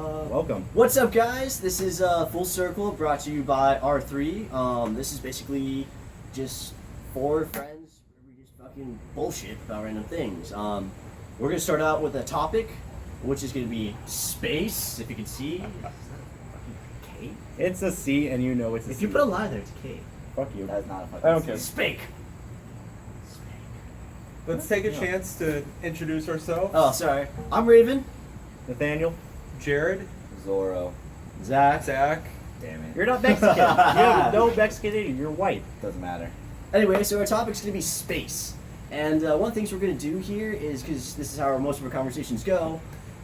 Welcome. What's up, guys? This is Full Circle, brought to you by R3. This is basically just four friends where we just fucking bullshit about random things. We're gonna start out with a topic, which is gonna be space. If you can see, is that fucking K? It's a C, and you know it's a If C. you put a line there, it's K. Fuck you. That's not a fucking I don't care. Spake. Let's take a chance to introduce ourselves. Oh, sorry. I'm Raven. Nathaniel, Jared, Zorro. Zach. Zach. Damn it. you're not Mexican. You have no Mexican in you. You're white. Doesn't matter. Anyway, so our topic's going to be space. And one of the things we're going to do here is, because this is how most of our conversations go,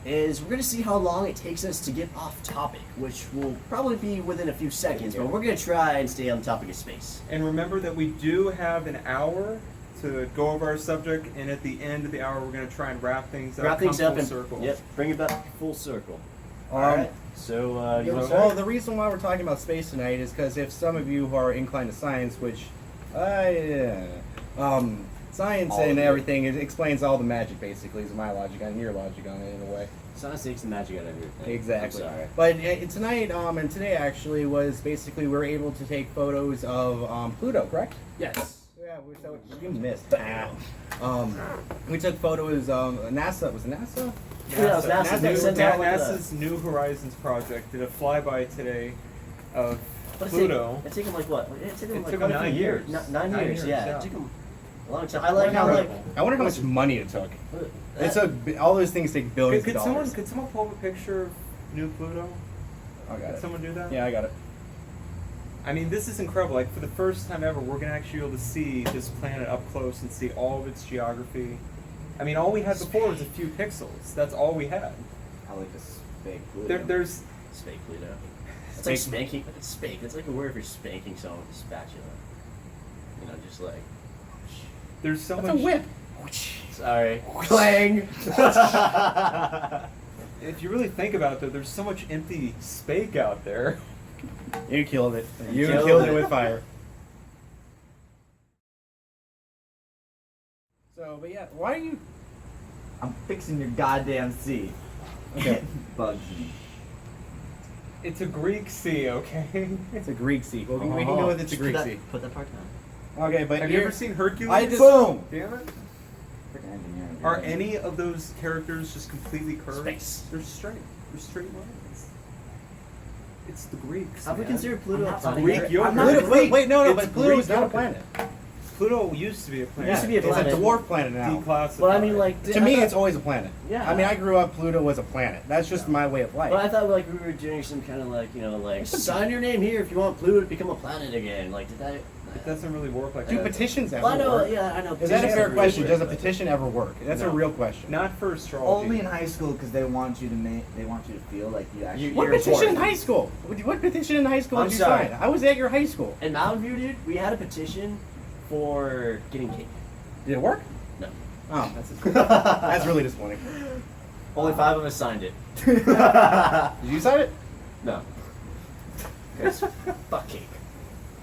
is we're going to see how long it takes us to get off topic, which will probably be within a few seconds, but we're going to try and stay on the topic of space. And remember that we do have an hour to go over our subject, and at the end of the hour, we're going to try and wrap things up. Wrap things come up full and circle. Yep, bring it back full circle. Alright. So, you want to Well, start? the reason why we're talking about space tonight is because if some of you who are inclined to science, which, science All and of it. everything, it explains all the magic, basically, is my logic on your logic on it, in a way. Science takes the magic out of everything. Exactly. I'm sorry. But tonight, and today actually, was basically we were able to take photos of Pluto, correct? Yes. Yeah, you missed. We took photos. NASA was it NASA? Yeah, it was NASA. They sent out like NASA's New Horizons project did a flyby today of But Pluto. It took them like what? It took them It like took quite them a few 9 years. 9 9 years, years, yeah. yeah. It took them a long time. I like how like I wonder how much money it took. It took all those things take billions Could of dollars. someone pull up a picture of new Pluto? I got Could it. someone do that? Yeah, I got it. I mean, this is incredible. Like, for the first time ever, we're going to actually be able to see this planet up close and see all of its geography. I mean, all we had before was a few pixels. That's all we had. I like this fake Pluto. There's... Spank Pluto. It's like spanking. It's spank. It's like a word for spanking someone with a spatula. You know, just like. There's so That's much... a whip. Sorry. Clang. If you really think about it, there's so much empty space out there. You killed it. You Killed killed it. it with fire. So, but yeah, why are you? I'm fixing your goddamn sea. Okay. Bugs me. It's a Greek sea, okay? It's a Greek sea. Well, we can go with it's a Greek sea. Put that part down. Okay, but Have you here- ever seen Hercules? I just Boom! Damn it. Freaking engineering. Are any of those characters just completely curved? Space. They're straight. They're straight lines. It's the Greeks. Have we man. considered Pluto a I'm planet? Greek yet? yogurt. I'm not Pluto, wait, no, It's but Pluto is Greek not a yogurt. planet. Pluto used to be a planet. Used to be a planet. It's a dwarf planet now. Declassified. But I mean, like. To me, it's always a planet. Yeah. I mean, I grew up. Pluto was a planet. That's just my way of life. But I thought like we were doing some kind of like sign your name here if you want Pluto to become a planet again. Like did that? It doesn't really work like Do that. petitions ever Well, I know. work? Yeah, I know. Is that a petitions fair are really question? weird, Does a but- petition ever work? That's a No. real question. Not for astrology. Only in high school because they want you to feel like you actually. What You're petition in important. high school? What petition in high school I'm did you sorry. sign? I was at your high school. In Mountain View, dude, we had a petition for getting cake. Did it work? No. Oh, that's really disappointing. Only 5 of us signed it. Did you sign it? No. 'Cause fuck cake.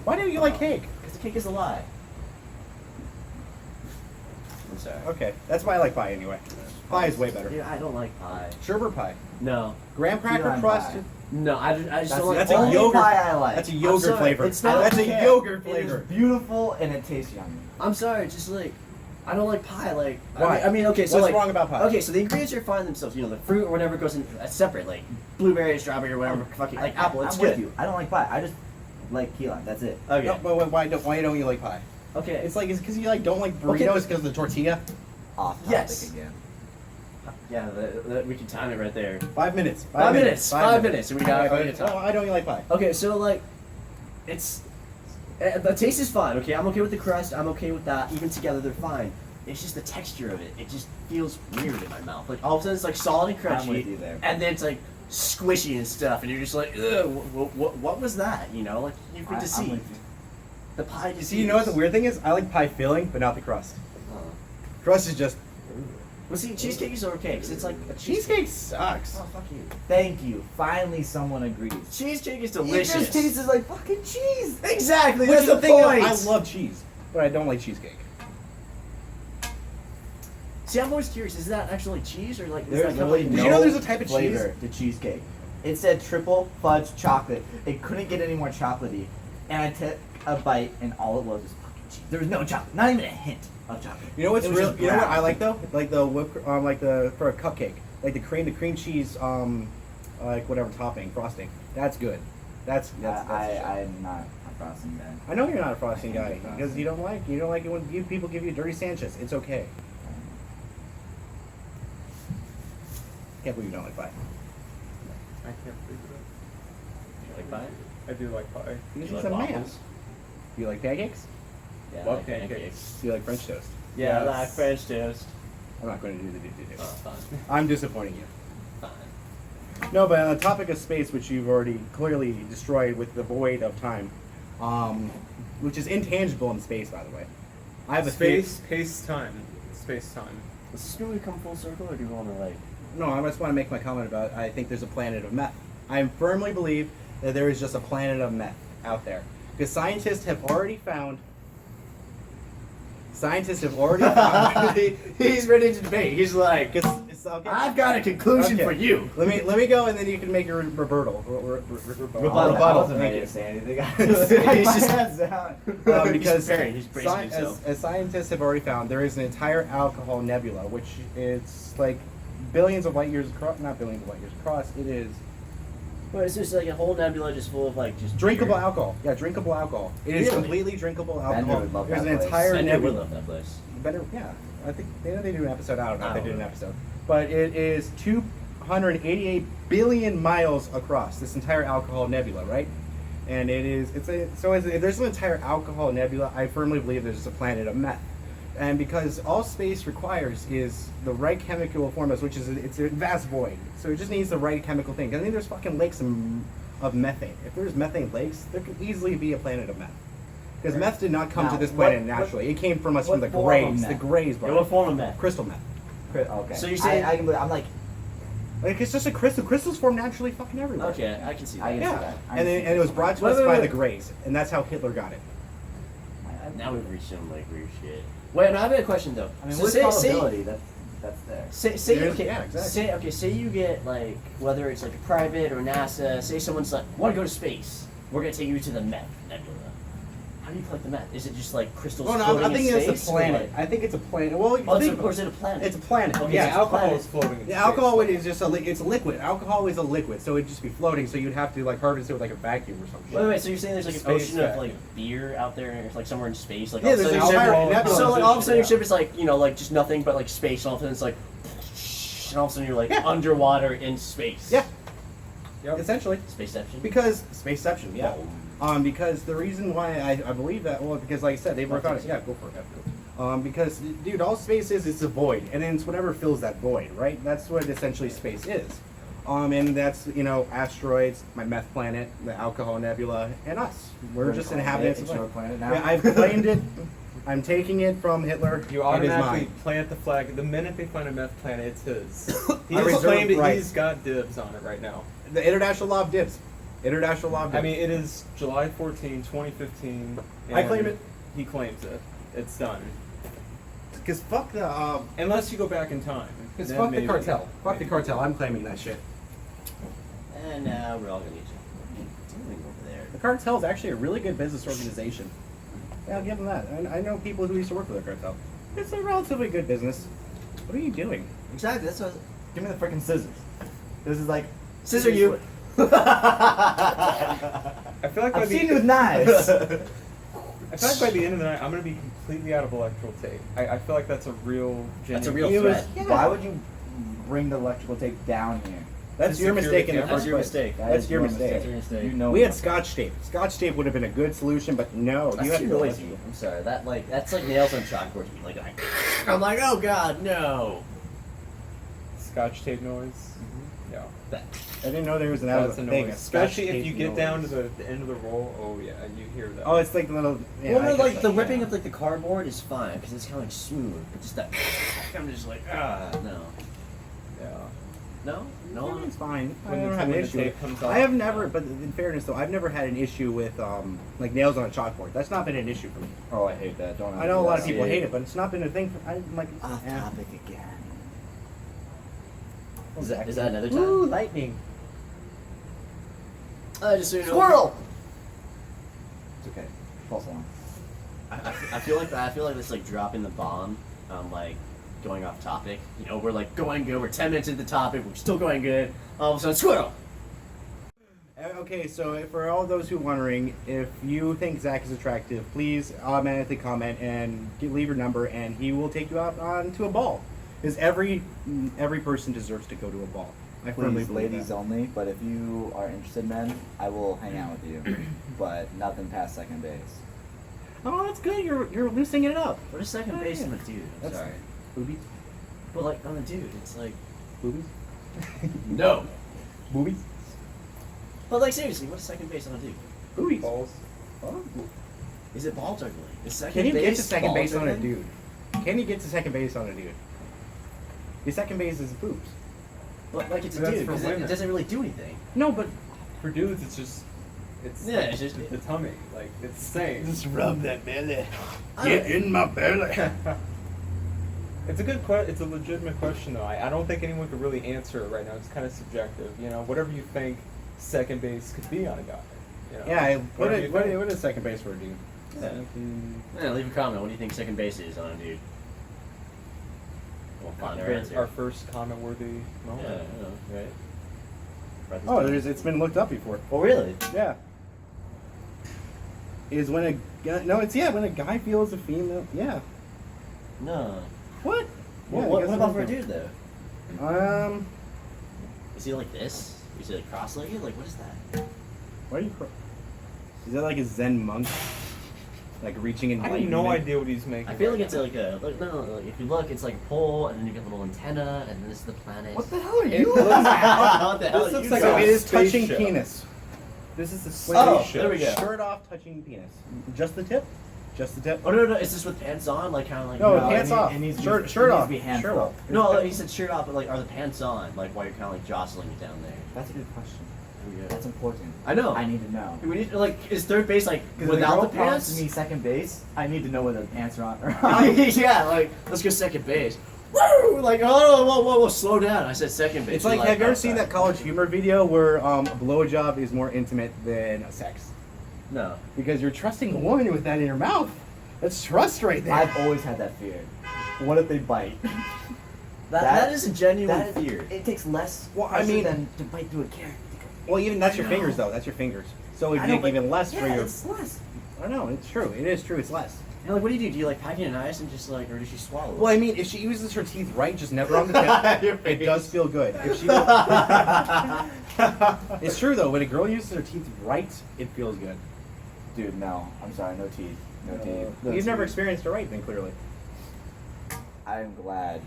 Why do you like cake? Because the cake is a lie. I'm sorry. Okay, that's why I like pie anyway. Pie is way better. Dude, I don't like pie. Sherbet pie, No. graham cracker lime crust. pie. No, I just don't like That's a Only yogurt. pie I like. That's a I'm yogurt sorry, flavor. it's not- That's a care. yogurt It flavor. is beautiful and it tastes yummy. I'm sorry, just like I don't like pie. Like Why? I mean, okay, so What's like wrong about pie? Okay, so the ingredients are fine themselves. You know, the fruit or whatever goes in separate, like blueberry, strawberry, or whatever. Fucking like apple. It's I'm good. with you. I don't like pie. I just like key lime. That's it. Okay. No, but why don't you like pie? Okay. It's like it's because you like don't like Okay, burritos but- because of the tortilla. Off topic Yes. again. Yeah, we can time it right there. 5 minutes. 5 minutes. 5 minutes. And we got Okay, ready to time. why don't you like pie? Okay, so like, it's the taste is fine. Okay, I'm okay with the crust. I'm okay with that. Even together, they're fine. It's just the texture of it. It just feels weird in my mouth. Like all of a sudden, it's like solid and I'm with crunchy, you there. and then it's like squishy and stuff, and you're just like, ugh, what was that? You know, like you get to I'm see with you. the pie. See, you know what the weird thing is? I like pie filling, but not the crust. Crust is just Well, see, cheesecake is okay because it's like a cheesecake sucks. Oh fuck you! Thank you. Finally, someone agrees. Cheesecake is It delicious. just tastes like fucking cheese. Exactly. Which That's is the the thing. point. I love cheese, but I don't like cheesecake. See, I'm always curious. Is that actually cheese or like? Is There's that really Did no you know there's a type of flavor to cheesecake. It said triple fudge chocolate. It couldn't get any more chocolatey. And I took a bite, and all it was fucking cheese. There was no chocolate, not even a hint of chocolate. You know what's It was real? just You know what brown. I like though? Like the whip, like the for a cupcake, like the cream cheese, like whatever topping, frosting. That's good. That's the shit. I'm not a frosting guy. I know you're not a frosting I guy hate frosting. because you don't like it when people give you dirty Sanchez. It's okay. Can't believe you don't like pie. I can't believe it. You like pie? I do like pie. This You is like a man. waffles? Do you like pancakes? Yeah, I Love like pancakes. Do you like French toast? Yeah, I Yes. like French toast. I'm not going to do the do. Oh, fine. I'm disappointing you. Fine. No, but on the topic of space, which you've already clearly destroyed with the void of time, which is intangible in space, by the way. I have a Space time. Does this really come full circle, or do you want to like? No, I just want to make my comment about. I think there's a planet of meth. I firmly believe that there is just a planet of meth out there because scientists have already found. He's ready to debate. He's like, It's okay. I've got a conclusion Okay. for you. Let me go, and then you can make your rebuttal. Rebuttal. I wasn't ready to Thank say anything. He's just- hands down. you. He's Because preparing, he's bracing himself. as scientists have already found, there is an entire alcohol nebula, which it's like billions of light years across. Not billions of light years across. It is What is this, like a whole nebula just full of like just drinkable beer? alcohol. Yeah, drinkable alcohol. It is Really? completely drinkable Bender alcohol. would love There's that an place. entire I would nebula. love that place. Better, yeah. I think they do an episode. I don't know if I they don't did an know. episode, but it is 288 billion miles across this entire alcohol nebula, right? And there's an entire alcohol nebula. I firmly believe there's a planet of meth, and because all space requires is the right chemical formulas, which is it's a vast void. So it just needs the right chemical thing. I think there's fucking lakes of methane. If there's methane lakes, there could easily be a planet of meth. Because meth did not come Now, to this planet what- naturally. It came from us what from the form of grays. meth? The grays, Yeah, bro. what form of meth? Crystal meth. Okay. So you're saying- I can believe, I'm like, Like it's just a crystal. Crystals form naturally fucking everywhere. Okay, I can see that. I can see Yeah. that. I And can then, see and it was that. brought to Wait, us wait, by wait. the Greys, and that's how Hitler got it. Now we've reached some like weird shit. Wait, no, I have a question though. I mean, So what's probability that's there? Say There's- okay, yeah, exactly. say you get like whether it's like a private or NASA. Say someone's like, want to go to space. We're gonna take you to the meth nebula. How do you collect the meth? Is it just like crystals Well, no, floating I think in it's space? a or, planet. like- I think it's a planet. Well, Oh, think, or is it a planet? it's a planet. Okay, Yeah, so it's alcohol. Alcohol planet. is floating in Yeah, space. alcohol is just it's a liquid. Alcohol is a liquid, so it'd just be floating. So you'd have to like harvest it with like a vacuum or something. Wait, so you're saying there's like an Space ocean of vacuum. like beer out there, like somewhere in space, like Yeah, all of a there's sudden an your entire ship- nebula. So like all of a sudden your Yeah. ship is like like just nothing but like space, and all of a sudden it's like, and all of a sudden you're like Yeah. underwater in space. Yeah, Yep. essentially. Spaceception. Because spaceception, yeah. Boom. Because the reason why I believe that, well, because like I said, they've worked on it. Yeah, go for it. Because, dude, all space is it's a void, and then it's whatever fills that void, right? That's what essentially space is. And that's asteroids, my meth planet, the alcohol nebula, and us. We're just inhabitants of It's your life. planet now. Yeah, I've claimed it. I'm taking it from Hitler. You It is automatically mine. plant the flag. The minute they find a meth planet, it's his. He I has reserve claimed it. rights. He's got dibs on it right now. The international law of dibs. International law of dibs. I mean, it is July 14, 2015. I and claim it. He claims it. It's done. because fuck the Unless you go back in time. because then fuck maybe. the cartel. Fuck the cartel. I'm claiming that shit. And now we're all gonna need you. Doing over there. The cartel is actually a really good business organization. Yeah, I'll give them that. I know people who used to work for the cartel. It's a relatively good business. What are you doing? Exactly. That's what. Give me the freaking scissors. This is like Scissor you. I feel like by I've the seen you with knives. I feel like by the end of the night, I'm gonna be completely out of electrical tape. I feel like that's a real. That's a genuine- real threat. Yeah. Why would you bring the electrical tape down here? That's To your secure mistake the in the camera. first That's your place. mistake. That's your mistake. That's your mistake. You know. We had about Scotch tape. Scotch tape would have been a good solution, but no, That's you have too to noisy. I'm sorry. That's like nails on chalkboard. Like I'm like, oh god, no. Scotch tape noise. Yeah. That. I didn't know there was an That's a thing. noise. a Scotch Especially if tape you get noise. down to the end of the roll. Oh yeah, you hear that. Oh, it's like the little. Yeah, Well, I no, guess like that- the ripping yeah. of like the cardboard is fine because it's kind of like smooth. But just that, I'm just like no, Yeah. no, No, no. it's fine. I When don't the- have an when the issue. tape comes off. I have never, but in fairness though, I've never had an issue with like nails on a chalkboard. That's not been an issue for me. Oh, I hate that. Don't. I know a lot of people Yeah. hate it, but it's not been a thing. I'm like, Off eh. topic again. Is that another time? Ooh, lightning. Just so you know. Squirrel. It's okay. False alarm. I feel like it's like dropping the bomb. Like going off topic. You know, we're like going good. We're 10 minutes into the topic. We're still going good. All of a sudden, squirrel. Okay, so for all those who are wondering, if you think Zach is attractive, please automatically comment and leave your number, and he will take you out onto a ball. Because every person deserves to go to a ball. I firmly Please, believe ladies that. only. But if you are interested, men, I will hang out with you. But nothing past second base. Oh, that's good. You're loosening it up. What is second base on the dude? I'm That's- sorry. Boobies? But like on the dude, it's like Boobies? no. Boobies? But like seriously, what's second base on a dude? Boobies. Balls. Oh. Is it ball juggling? Is second Can you base get to second ball base on a juggling? dude? Can you get to second base on a dude? The second base is boobs. But like it's a But that's dude for because it women. doesn't really do anything. No, but For dudes, it's just. It's Yeah, it's just- the tummy. Like, it's the same. rub that belly. Get in my belly. It's a good it's a legitimate question though. I don't think anyone could really answer it right now. It's kind of subjective. You know, whatever you think second base could be on a guy. You know, Yeah, whatever you think. what is second base for a dude? Yeah. Yeah, leave a comment. What do you think second base is on a dude? We'll find our answer. Our first comment worthy moment. Yeah, I know, right? Write this Oh, down. it's been looked up before. Oh, really? Yeah. Is when a guy, when a guy feels a female. Yeah. No. What? Yeah, I what guess about it for a is. dude though? Is he like this? Is he like cross-legged? Like what is that? Why are you? Is that like a Zen monk? Like reaching in I light? have no idea what he's making. I feel like right it's now. like a like if you look, it's like a pole, and then you get a little antenna, and then this is the planet. What the hell are It you? looks- what the hell? This are looks you like So a doing? it is touching spaceship. penis. This is the Oh, spaceship. there we go. Shirt off, touching penis. Just the tip. Just the tip. Oh no, is this with pants on? Like kind of like No, No, pants it need- off. it needs to be- shirt it shirt needs to off. be handful. Shirt off. No, like, he said shirt off, but like are the pants on? Like while you're kind of like jostling me down there. That's a good question. There we go. That's important. I know. I need to know. We need like is third base like Because when without the the girl pants? prompts me second base, I need to know whether the pants are on or Yeah, like let's go second base. Woo! Like oh whoa, slow down. I said second base. It's like, You're have you ever outside. seen that College Humor video where a blowjob is more intimate than sex? No. Because you're trusting a woman with that in your mouth. That's trust right there. I've always had that fear. What if they bite? That is a genuine that is- fear. It takes less Well, I pressure mean- than to bite through a carrot. Well, even that's I your know. fingers though. That's your fingers. So it'd I know, make but- even less for Yeah, your. it's less. I know it's true. It is true. It's less. And like, what do? Do you like pack it in ice and just like, or does she swallow it? Well, I mean, if she uses her teeth right, just never on the Your tip, it face. does feel good. If she, it's true though. When a girl uses her teeth right, it feels good. Dude, no. I'm sorry. No teeth. No teeth. You've never experienced it right, then clearly. I'm glad.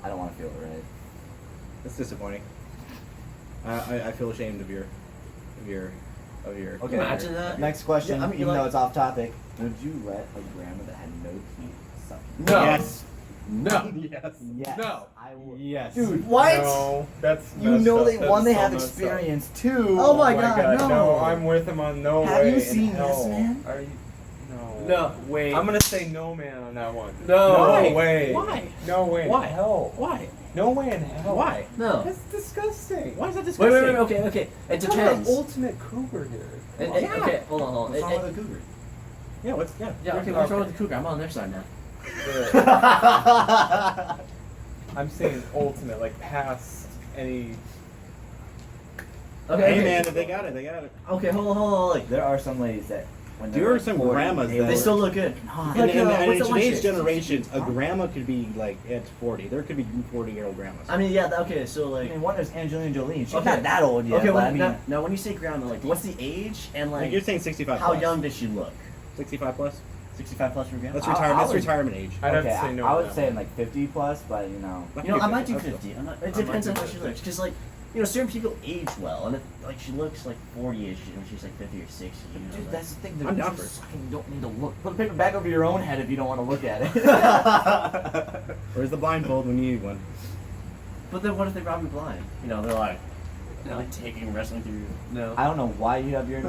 I don't want to feel it right. That's disappointing. I feel ashamed of your. Okay. Imagine that. Next question, Yeah, I mean, even like- though it's off topic. Would you let a grandma that had no teeth suck you? No. Yes. No. Yes. Yes. No. I would. Yes. Dude, What? No, that's you messed know up. they That's one they so have messed up. experience. Two. Oh my God, no. No, I'm with him on no Have way. you in seen hell. Yes Man? Are you? No. No. Wait. I'm gonna say no man on that one. No. Why? way. Why? No way. Why? In hell. Why? No way in hell. Why? No. That's disgusting. Why is that Wait, disgusting? Okay. It We're talking depends. about the ultimate cougar here. Yeah. Okay, hold on. What's wrong with a cougar? Yeah. What's yeah? Yeah, okay, what's wrong with the cougar? I'm on their side now. I'm saying ultimate, like past any. Okay. Hey man, if they got it, they got it. Okay, hold on. Like, There are some ladies that when There they're are some 40, grandmas they that- they look still look good. hot. And, Like, and, what's and in the one today's chick? generations, a grandma could be like at 40. There could be 40-year-old grandmas. I mean, yeah. Okay, so I like. mean, one there's Angelina Jolie. She's Okay. not that old yet. Okay, but well, I mean, now when you say grandma, like, what's the age and Like like you're saying 65 how plus. young does she look? 65 plus? 65 plus for grandma. That's I- retirement. I That's would- retirement age. I'd have okay, to say no. I on would that say one. like 50 plus, but you know. You know, I might do That's 50. It might depends do on how she 50. looks. Because, like, you know, certain people age well. And if, like, she looks like 40-ish when she's like 50 or 60. You know, Dude, like- that's the thing. I'm They're down just for it. sucking. You don't need to look. Put the paper back over your own head if you don't want to look at it. Where's the blindfold when you need one? But then what if they rob you blind? You know, they're like taking wrestling through. No. I don't know why you have your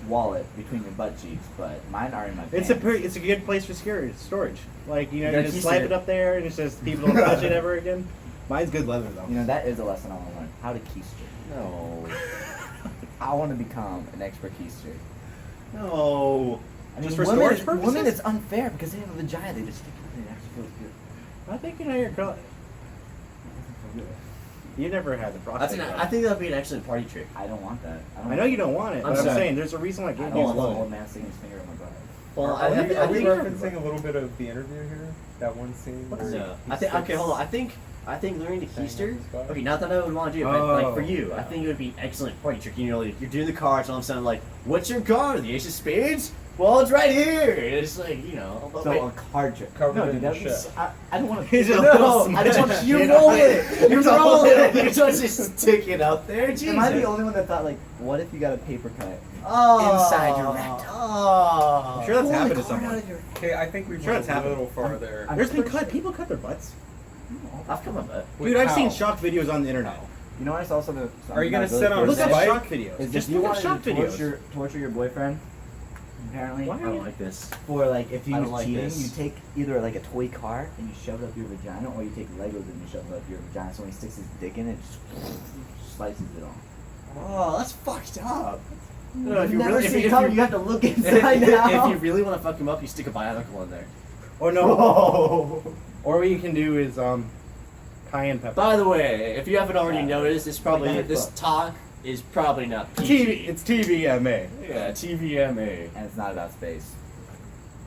wallet between your butt cheeks, but mine are in my pants. It's a good place for storage. Like you know, You you gotta just keep slap it. it up there, and it's just people don't touch it ever again. Mine's good leather though. You know, that is a lesson I want to learn. How to keister. No. I want to become an expert keister. No. I mean, Just for women, storage purposes? women, it's unfair because they have a vagina. They just stick it in. It actually feels good. I think your girl. You never had the prostate. I think that'd be an excellent party trick. I don't want that. I know you don't want it, I'm but I'm sorry. saying there's a reason why I gay don't dudes want an love old it. man sticking his finger in my butt. Well, Are we I think- referencing a little bit of the interview here? That one scene? where No. he I think. Okay, sticks- hold on. I think learning to Hang keister. on his butt. Okay, not that I would want to do it, but like for Oh, you, I think it would be an excellent party trick. You know, like, you're doing the cards, all of a sudden, like, what's your card? The ace of spades? Well, it's right here. It's like, you know. But So wait. a card trick. Covered No, in dude, that'd be. shit. I don't want to. He's a No, little I just want smudge. you You roll know? it. You roll it. You don't just stick it up there. Jesus. Am I the only one that thought like, what if you got a paper cut Oh. inside your rectum? Oh. I'm sure that's Pull the happened to card someone. out of your- Okay, I think we've Sure went it's a happened. little far there. I'm There's been pretty cut. People cut their butts. I've come up with Dude, I've How? seen shock videos on the internet. You know what I saw something. Are you gonna really sit on a Look crazy? up spike? shock videos. Is Just if you look up wanted shock to videos. torture your boyfriend, apparently, Why? I don't like this. for like if he I was don't like cheating, this. you take either like a toy car and you shove it up your vagina, or you take Legos and you shove it up your vagina. So when he sticks his dick in it, just slices it off. Oh, that's fucked up. No, You've never seen it coming. You have to look inside now. If you really want to fuck him up, you stick a bionicle in there. Or no. Whoa. Or what you can do is cayenne pepper. By the way, if you haven't already noticed, this Like this that. talk is probably not PG. It's TVMA. Yeah, TVMA. And it's not about space.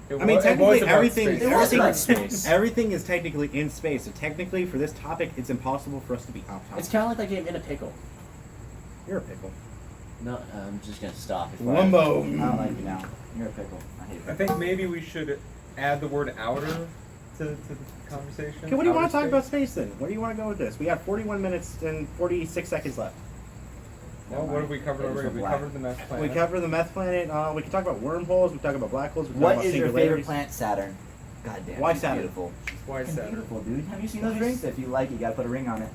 It I mean, was technically, about everything, space. It was everything, about space. everything is technically in space. So technically, for this topic, it's impossible for us to be off topic. It's kind of like that game In a Pickle. You're a pickle. No, I'm just gonna stop. Wumbo. I don't like you now. You're a pickle. I hate I you. think maybe we should add the word outer to the conversation. Okay, what do you want to Outer talk about space? space then? Where do you want to go with this? We got 41 minutes and 46 seconds left. Well, what have we covered It was already? a We black. covered the meth planet. We cover the meth planet. We can talk about wormholes. We can talk about black holes. We can talk What about is your favorite singularities. planet? Saturn. God damn. Why it's Saturn? Beautiful. Why It's Saturn? beautiful, dude. Have you seen those Nice. rings? If you like it, you gotta put a ring on it.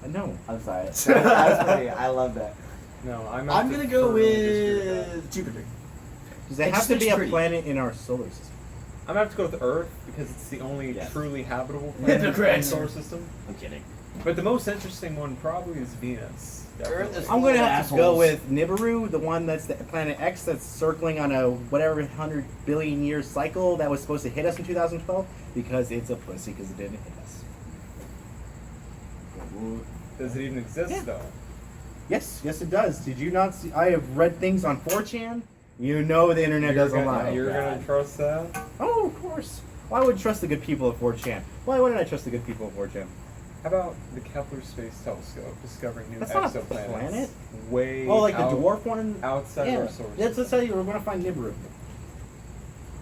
No. I'm sorry. That's funny. I love that. No, I'm gonna go with Jupiter. Does it It's have to just be a pretty. planet in our solar system? I'm gonna have to go with Earth because it's the only Yes. truly habitable Yeah, planet in the correct. solar system. I'm kidding. But the most interesting one probably is Venus. Earth definitely. is- I'm going to have to go Assholes. with Nibiru, the one that's the planet X that's circling on a whatever 100 billion year cycle that was supposed to hit us in 2012 because it's a pussy because it didn't hit us. Does it even exist Yeah. though? Yes, yes it does. Did you not see? I have read things on 4chan. You know the internet doesn't lie. You're God. gonna trust that? Oh, of course. Why would I trust the good people of 4chan? Why wouldn't I trust the good people of 4chan? How about the Kepler Space Telescope discovering new That's not a exoplanets? planet. Way Oh, like the out- dwarf one? outside Yeah, our solar let's system. tell you, we're going to find Nibiru.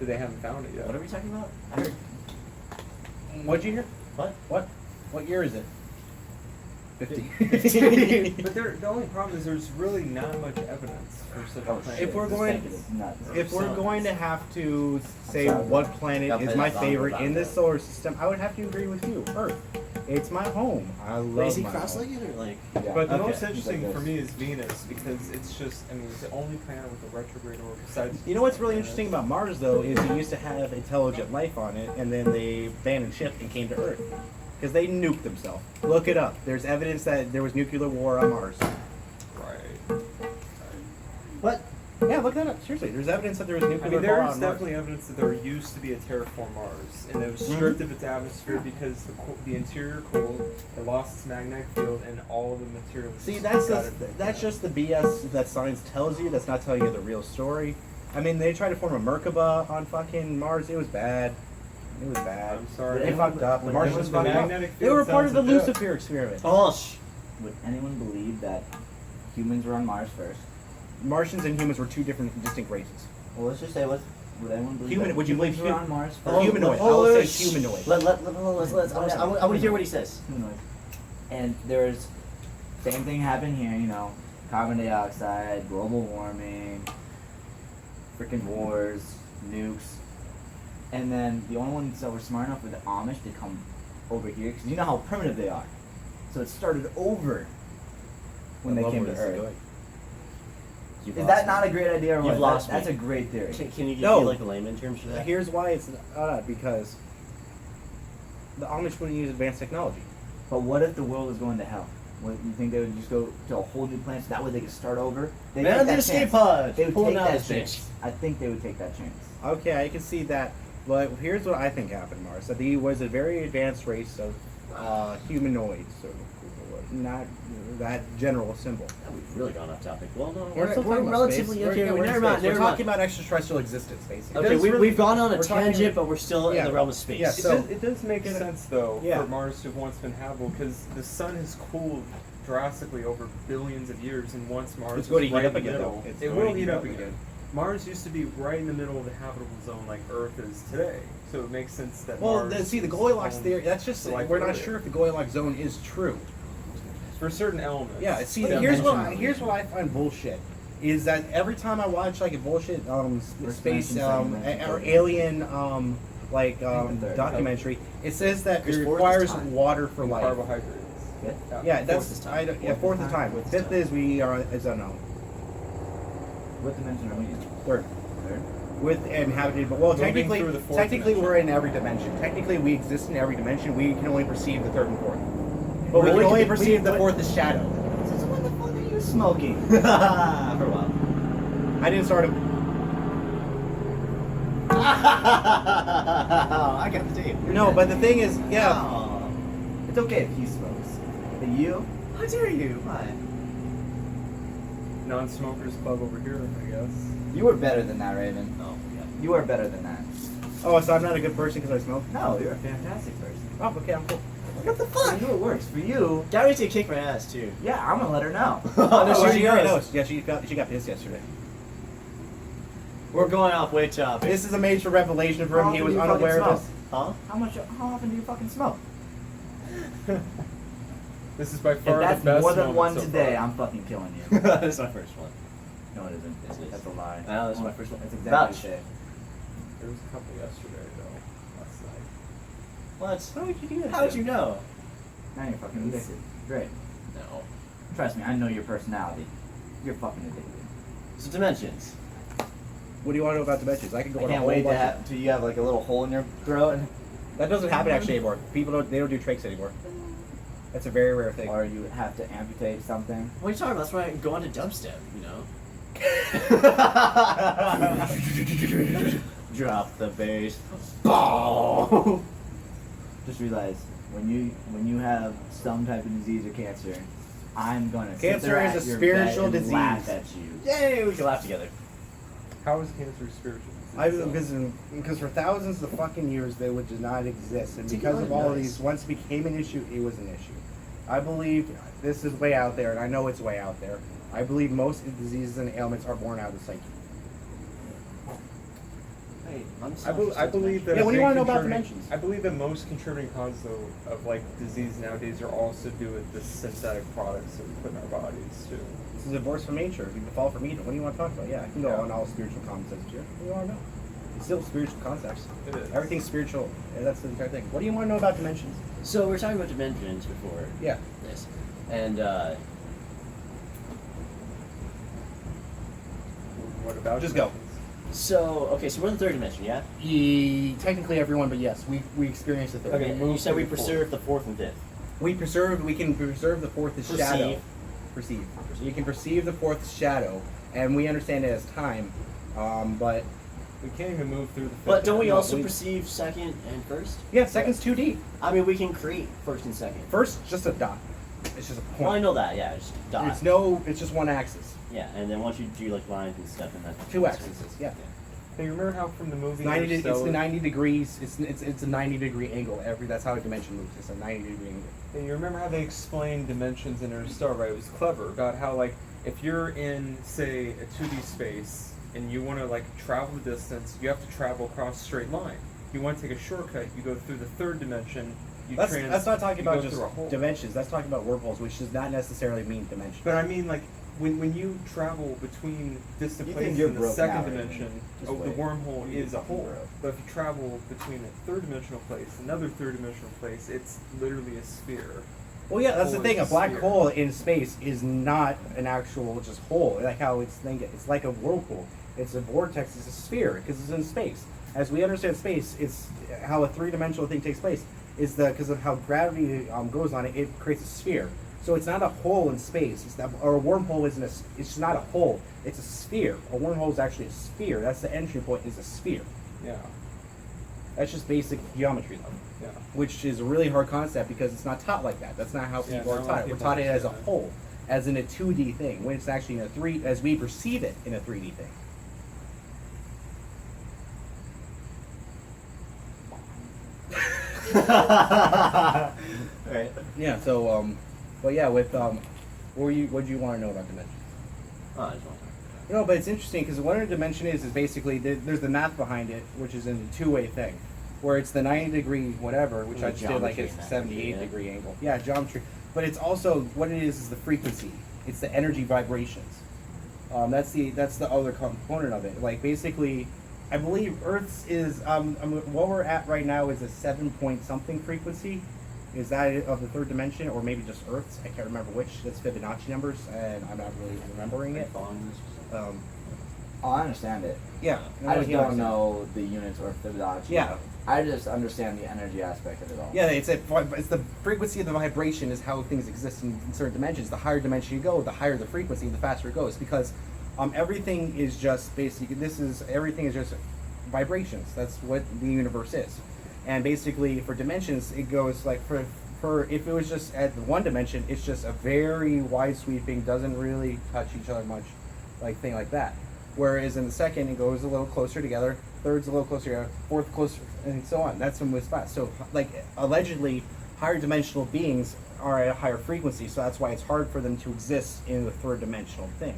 They haven't found it yet. What are we talking about? I heard. What'd you hear? What? What year is it? 50. But the only problem is there's really not much evidence for such a Oh, planet. If we're It's going- speculative. Nuts. If we're going to have to say sorry. what planet I'll is play my that song favorite about in that. this solar system, I would have to agree with you. Earth. It's my home. I love Is he my home. cross-legged or like? Yeah. But the Okay. most interesting Like for this. me is Venus because it's just, I mean, it's the only planet with a retrograde orbit besides. You know what's really interesting about Mars, though, is it used to have intelligent life on it, and then they abandoned ship and came to Earth. Because they nuked themselves. Look it up. There's evidence that there was nuclear war on Mars. Right. What? Yeah, look that up. Seriously, there's evidence that there was I nuclear mean, war there on is Mars. definitely evidence that there used to be a terraform Mars, and it was stripped of its atmosphere because the interior cooled, it lost its magnetic field, and all of the materials. See, got that's just the BS that science tells you. That's not telling you the real story. I mean, they tried to form a Merkaba on fucking Mars. It was bad. It was bad. I'm sorry. They fucked up. The Would Martians anyone fucked up. magnetic They field were part of the sounds legit. Lucifer experiment. Oh, Would anyone believe that humans were on Mars first? Martians and humans were two different, distinct races. Well, let's just say, would anyone believe Human- that would you humans believe were hu- on Mars Or first? humanoid. I oh, will say sh- humanoid. Let's. I want to hear what he says. Humanoid. And there's same thing happened here, you know, carbon dioxide, global warming, freaking wars, nukes, and then the only ones that were smart enough were the Amish to come over here because you know how primitive they are. So it started over when I they love came where to this is Earth. going. Is that not a great idea or You've what? lost That's me. a great theory. Can you give No. me like the layman terms for that? Here's why it's because the Amish wouldn't use advanced technology. But what if the world is going to hell? What, you think they would just go to a whole new planet so that way they could start over? They'd Man, take the that escape chance. pod. They would Pulling take out that his chance. bitch. I think they would take that chance. Okay, I can see that. But here's what I think happened, Mars. That he was a very advanced race of humanoids, so not that general symbol. Oh, we've really gone off topic. Well, no, We're still we're talking about relatively space. okay. We're in Never space. mind. We're Never talking mind. about extraterrestrial existence, basically. Okay, does really- we've gone on a we're talking- tangent, but we're still Yeah. in the realm of space. Yeah, so- it does make sense though Yeah. for Mars to have once been habitable because the sun has cooled drastically over billions of years, and once Mars It's going is to right heat up in the again, middle, though. It's it going will to heat up again. Mars used to be right in the middle of the habitable zone like Earth is today, so it makes sense that Well, Mars see, the is Goldilocks home theory, that's just, to life we're not area. sure if the Goldilocks zone is true. for certain elements. Yeah, see, Like here's what dimensional. here's what I find bullshit is that every time I watch like a bullshit space dimension, second dimension, or third alien third. documentary, it says that Because it fourth is requires time. water for And life. carbohydrates. Yeah. Yeah, Fourth that's is time. fourth is time. Fourth is Fifth time. is we are is unknown. What dimension are we in? Third. Third? With inhabited, but well, Moving technically, through the fourth technically dimension. we're in every dimension. Technically, we exist in every dimension. We can only perceive the third and fourth. But we Well, can we only can- perceive the we- fourth as shadow. So what the fuck are you smoking? For a while. I didn't start. I got the tape. No, but the thing is, yeah. Oh, It's okay if he smokes. But you? how dare you? Why? Non-smokers club over here, I guess. You were better than that, Raven. Oh, yeah. You are better than that. Oh, so I'm not a good person because I smoke? No, you're a fantastic person. Oh, okay, I'm cool. What the For fuck? you it works. For you, Gary to kick my ass too. yeah, I'm gonna let her know. Oh, no, Oh, she she already knows. knows. Yeah, she got pissed yesterday. We're going off way topic. This is a major revelation for him. How He often was do you fucking unaware of smoke? this. Huh? How often do you fucking smoke? This is by If far that's the best more than moment one so today, far. I'm fucking killing you. That's my first one. No, it isn't. Yes, it is. That's a lie. No, that's my first one. That's exactly Vouch. what you say. There was a couple yesterday though, last night. What? How would you do that? How would you know? Now you're fucking addicted. Great. No. Trust me, I know your personality. You're fucking addicted. So dimensions. What do you want to know about dimensions? I can go I on a can't whole wait bunch to have till you have like a little hole in your throat, That doesn't happen actually anymore. People don't do trachs anymore. That's a very rare thing. or you have to amputate something. What are you talking about? That's why I go on to dubstep, you know? Drop the bass. Boom! Just realize when you have some type of disease or cancer, I'm gonna sit Cancer there is at a your spiritual bed and disease. laugh at you. Yay, we can laugh together. How is cancer spiritual? Because for thousands of fucking years they would just not exist, and Take because it of on all of notice. these, once it became an issue, it was an issue. I believe this is way out there, and I know it's way out there. I believe most diseases and ailments are born out of the psyche. Hey, I'm I believe that. Yeah, what do you big wanna know about contributing- dimensions? I believe that most contributing causes though of like disease nowadays are also to do with the synthetic products that we put in our bodies too. This is a divorce from nature. You fall from Eden. What do you want to talk about? Yeah, I can go Yeah. on all spiritual concepts here. What do you want to know? It's still spiritual concepts. It is. Everything's spiritual. And that's the entire thing. What do you want to know about dimensions? So we're talking about dimensions before Yeah. this. And What about Just go. dimensions? so okay, so we're in the third dimension, yeah? Technically everyone, but yes, we experience the third. Okay, and you move said to we the fourth. preserve the fourth and fifth. We can preserve the fourth as shadow. Perceive. Perceive. You can perceive the fourth as shadow, and we understand it as time. But We can't even move through the fifth. But don't we No, also we- perceive second and first? yeah, second's 2D. I mean, we can create first and second. First, just a dot. It's just a point. Well, I know that, yeah, just dot. It's just one axis. Yeah, and then once you do like lines and stuff, and that's Two axes. Yeah. Hey, you remember how from the movie It's the Interstellar- 90 degrees. It's a 90-degree angle. That's how a dimension moves. It's a 90-degree angle. Hey, you remember how they explained dimensions in Interstellar, right? It was clever about how, like, if you're in, say, a 2D space and you want to, like, travel the distance, you have to travel across a straight line. You want to take a shortcut, you go through the third dimension. That's not talking you about go just through a hole. dimensions. That's talking about wormholes, which does not necessarily mean dimensions. But I mean, like, when you travel between distant You think places you're in the broke second now, right? dimension, Just the wait. wormhole You is a think hole. you're broke. But if you travel between a third dimensional place, another third dimensional place, it's literally a sphere. Well, yeah, that's the Hole thing. A is a black sphere. hole in space is not an actual just hole. Like how it's like a whirlpool. It's a vortex. It's a sphere because it's in space. As we understand space, it's how a three-dimensional thing takes place. Is because of how gravity goes on it. It creates a sphere. So it's not a hole in space. It's not, or a wormhole isn't a. It's not a hole. It's a sphere. A wormhole is actually a sphere. That's the entry point. Is a sphere. Yeah. That's just basic geometry, though. Yeah. Which is a really hard concept because it's not taught like that. That's not how Yeah, people not are a lot taught of it. We're people taught it as a understand that. whole, as in a 2D thing, when it's actually in a 3, as we perceive it in a 3D thing. Right. Yeah. So, but yeah, with what do you want to know about dimensions? Oh, I just want No, but it's interesting because what a dimension is basically there's the math behind it, which is in a two-way thing, where it's the 90-degree whatever, which I just did like Geometry a and that, 78-degree angle. Yeah, geometry. But it's also what it is the frequency. It's the energy vibrations. That's the other component of it. Like basically, I believe Earth's is what we're at right now is a 7 point something frequency. Is that of the third dimension, or maybe just Earth's? I can't remember which. That's Fibonacci numbers, and I'm not really remembering it. following this. Um, Oh, I understand it. yeah, I just he don't understands. know the units or Fibonacci. Yeah. I just understand the energy aspect of it all. Yeah, it's the frequency of the vibration is how things exist in certain dimensions. The higher dimension you go, the higher the frequency, the faster it goes. Because everything is just basically everything is just vibrations. That's what the universe is. And basically, for dimensions, it goes like for if it was just at the one dimension, it's just a very wide sweeping, doesn't really touch each other much, like thing like that. Whereas in the second, it goes a little closer together, third's a little closer together, fourth closer, and so on. That's some spots. So, like, allegedly, higher dimensional beings are at a higher frequency, so that's why it's hard for them to exist in the third dimensional thing.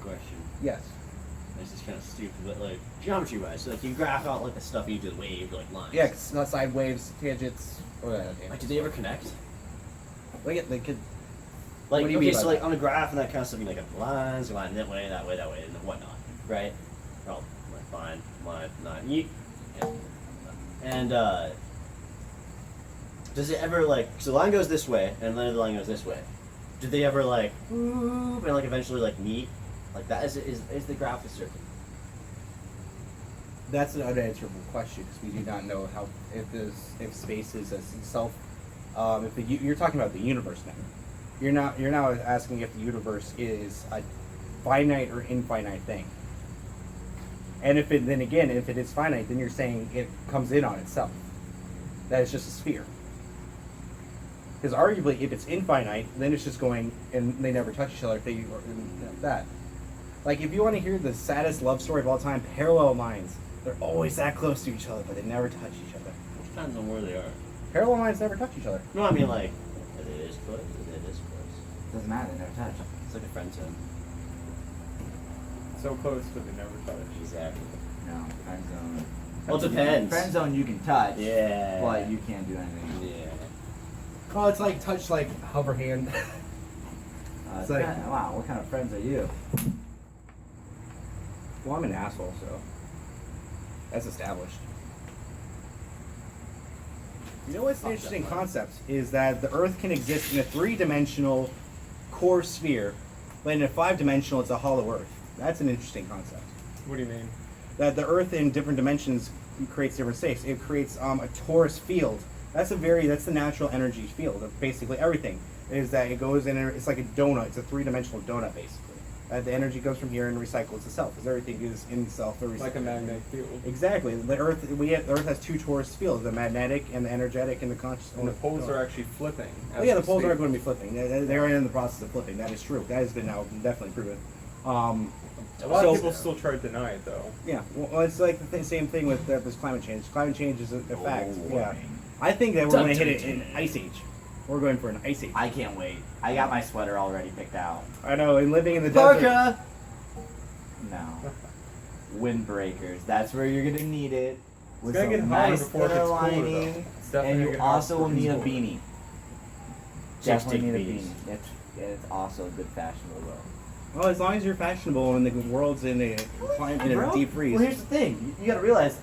Question. Yes. This is kind of stupid, but like geometry wise, so like you graph out like the stuff you do the wave, like lines. Yeah, 'cause not side waves, tangents, or Like, did they ever connect? well, yeah, they could. Like, What do you okay, mean by so like that? on a graph and that kind of stuff, you like have lines, line that way, and whatnot, right? Oh, like fine, line, not you. Yeah. And does it ever like so the line goes this way and then the line goes this way? Did they ever like whoop, and like eventually like meet? Like that is the graph a circle? That's an unanswerable question because we do not know how if space is as itself. You're talking about the universe now. You're now asking if the universe is a finite or infinite thing. And if it is finite, then you're saying it comes in on itself. That it's just a sphere. Because arguably, if it's infinite, then it's just going and they never touch each other. If they or that, like if you want to hear the saddest love story of all time, parallel lines. They're always that close to each other, but they never touch each other. Depends on where they are. Parallel lines never touch each other. No, I mean like it is close, it is close. Doesn't matter, they never touch. It's like a friend zone. So close, but they never touch. Exactly. No, friend zone. Well, it depends. Friend zone you can touch. Yeah. But you can't do anything. Yeah. Oh, it's like touch, like hover hand. It's like- Wow, what kind of friends are you? Well, I'm an asshole, so that's established. You know what's an interesting concept is that the Earth can exist in a 3-dimensional core sphere, but in a 5-dimensional, it's a hollow Earth. That's an interesting concept. What do you mean? That the Earth in different dimensions creates different states. It creates a torus field. That's the natural energy field of basically everything. Is that it goes in? It's like a donut. It's a 3-dimensional donut basically. The energy goes from here and recycles itself, because everything is in itself. Like a magnetic field. Exactly. The Earth has 2 torus fields: the magnetic and the energetic, and the conscious. And the poles are actually flipping. Oh yeah, the poles are going to be flipping. They're in the process of flipping. That is true. That has been now definitely proven. A lot of people still try to deny it, though. Yeah, well, it's like the same thing with this climate change. Climate change is a fact. Global Yeah, warming. I think that we're going to hit it in ice age. We're going for an ice age. I can't wait. I got my sweater already picked out. I know, and living in the desert. Parka! No. Windbreakers. That's where you're gonna need it. With gonna some get hotter nice before it inner gets cooler, though. lining. It's definitely And gonna you get hotter also will before it need a gets cooler. beanie. Chicks Definitely take need a beanies. beanie. It's also a good fashionable though. Well, as long as you're fashionable and the world's in a Bro, deep freeze. Well, here's the thing. You gotta realize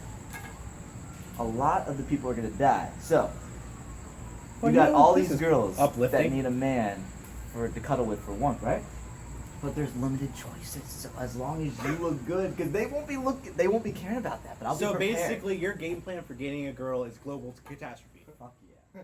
a lot of the people are gonna die. So Well, you got no, all this these is girls uplifting. that need a man to cuddle with for warmth, right? But there's limited choices. So as long as you look good, because they won't be caring about that. But I'll be So prepared. basically, your game plan for getting a girl is global catastrophe. Fuck yeah.